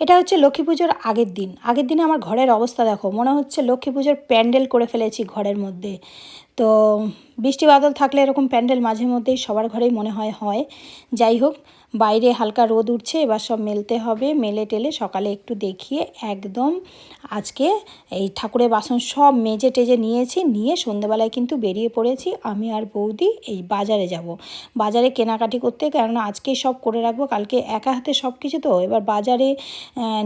এটা হচ্ছে লক্ষ্মী পুজোর আগের দিন। আগের দিনে আমার ঘরের অবস্থা দেখো, মনে হচ্ছে লক্ষ্মী পুজোর প্যান্ডেল করে ফেলেছি ঘরের মধ্যে। তো বৃষ্টি বাদল থাকলে এরকম প্যান্ডেল মাঝে মধ্যেই সবার ঘরেই মনে হয়। যাই হোক, বাইরে হালকা রোদ উঠছে, এবার সব মেলতে হবে। মেলে টেলে সকালে একটু দেখিয়ে একদম আজকে এই ঠাকুরের বাসন সব মেজে টেজে নিয়ে সন্ধ্যেবেলায় কিন্তু বেরিয়ে পড়েছি আমি আর বৌদি এই বাজারে যাব। বাজারে কেনাকাটি করতে, কেননা আজকেই সব করে রাখবো, কালকে একা হাতে সব কিছু তো। এবার বাজারে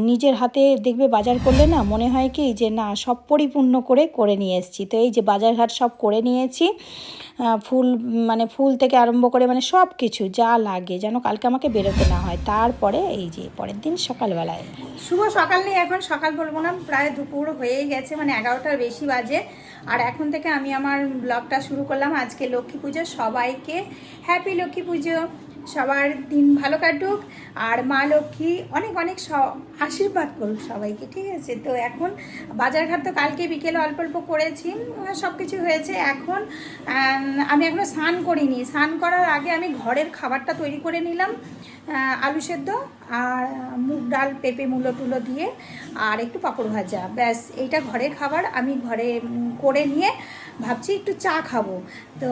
নিজের হাতে দেখবে বাজার করলে না মনে হয় কি যে না সব পরিপূর্ণ করে নিয়ে এসেছি। তো এই যে বাজারঘাট সব করে নিয়েছি, ফুল থেকে আরম্ভ করে মানে সব কিছু যা লাগে যেন কালকে আমাকে বেরোতে না হয়। তারপরে এই যে পরের দিন সকালবেলায়, শুভ সকাল নেই, এখন সকাল বলবো না, প্রায় দুপুর হয়েই গেছে, মানে 11টার বেশি বাজে। আর এখন থেকে আমি আমার ব্লগটা শুরু করলাম। আজকে লক্ষ্মী পুজো, সবাইকে হ্যাপি লক্ষ্মী পুজো, সবার দিন ভালো কাটুক, আর মা লক্ষ্মী অনেক অনেক আশীর্বাদ করুক সবাইকে, ঠিক আছে। তো এখন বাজারঘাট তো কালকে বিকেলে অল্প অল্প করেছি, সব কিছু হয়েছে। এখন আমি এখনও স্নান করিনি। স্নান করার আগে আমি ঘরের খাবারটা তৈরি করে নিলাম, আলু সেদ্ধ আর মুগ ডাল, পেঁপে মূলো টুলো দিয়ে, আর একটু পাঁপড় ভাজা, ব্যাস এইটা ঘরের খাবার। আমি ঘরে করে নিয়ে ভাবছি একটু চা খাবো। তো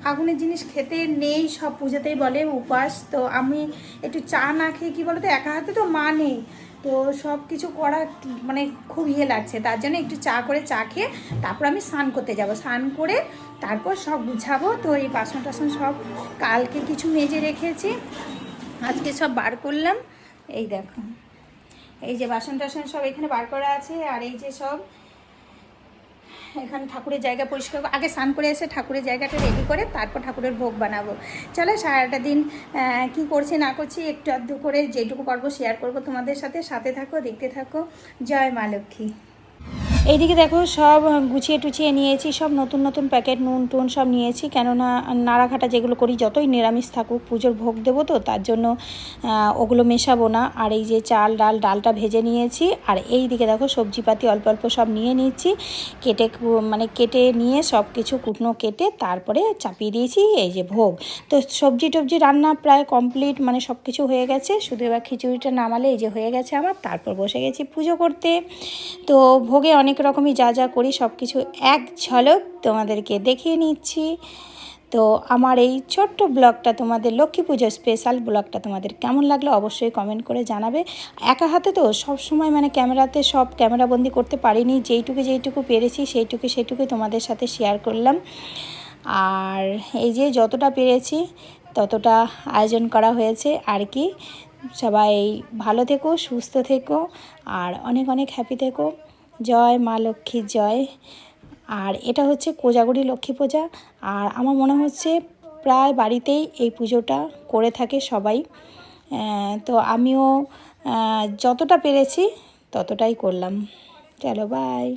আগুনের জিনিস খেতে নেই, সব পুজোতেই বলে উপাস। তো আমি একটু চা না খেয়ে কী বলো তো, একা হাতে তো মা নেই, তো সব কিছু করা মানে খুব লাগছে। তার জন্য একটু চা খেয়ে তারপর আমি স্নান করতে যাব। স্নান করে তারপর সব গুছাবো। তো এই বাসন টাসন সব কালকে কিছু মেজে রেখেছি, আজকে সব বার করলাম। এই দেখো, এই যে বাসন টাসন সব এখানে বার করা আছে। আর এই যে সব এখানে ঠাকুরের জায়গা পরিষ্কার, আগে স্নান করে এসে ঠাকুরের জায়গাটা রেডি করে তারপর ঠাকুরের ভোগ বানাবো। চলো সারাটা দিন কি করছি না করছি একটু আধটু করে যেটুকু পারবো শেয়ার করব তোমাদের সাথে থাকো, দেখতে থাকো। জয় মা লক্ষ্মী। এইদিকে দেখো সব গুছিয়ে টুছিয়ে নিয়েছি, সব নতুন প্যাকেট নুন টুন সব নিয়েছি, কেননা নাড়াঘাটা যেগুলো করি যতই নিরামিষ থাকুক পুজোর ভোগ দেবো, তো তার জন্য ওগুলো মেশাবো না। আর এই যে ডালটা ভেজে নিয়েছি। আর এই দিকে দেখো সবজিপাতি অল্প অল্প সব নিয়ে নিচ্ছি, কেটে নিয়ে সব কিছু কুটনো কেটে তারপরে চাপিয়ে দিয়েছি এই যে ভোগ। তো সবজি টবজি রান্না প্রায় কমপ্লিট, মানে সব কিছু হয়ে গেছে, শুধু এবার খিচুড়িটা নামালে এই যে হয়ে গেছে আমার। তারপর বসে গেছি পুজো করতে। তো ভোগে অনেক রকমই যা করি সব কিছু এক ঝলক তোমাদেরকে দেখিয়ে নিচ্ছি। তো আমার এই ছোট্ট ব্লগটা, তোমাদের লক্ষ্মী পুজোর স্পেশাল ব্লগটা তোমাদের কেমন লাগলো অবশ্যই কমেন্ট করে জানাবে। একা হাতে তো সব সময় মানে ক্যামেরাতে সব ক্যামেরাবন্দি করতে পারিনি, যেইটুকু পেরেছি সেইটুকুই তোমাদের সাথে শেয়ার করলাম। আর এই যে যতটা পেরেছি ততটা আয়োজন করা হয়েছে আর কি। সবাই ভালো থেকো, সুস্থ থেকো, আর অনেক অনেক হ্যাপি থেকো। জয় মা লক্ষ্মীর জয়। আর এটা হচ্ছে কোজাগরী লক্ষ্মী পূজা, আর আমার মনে হচ্ছে প্রায় বাড়িতেই এই পুজোটা করে থাকে সবাই। তো আমিও যতটা পেরেছি ততটাই করলাম। চলো বাই।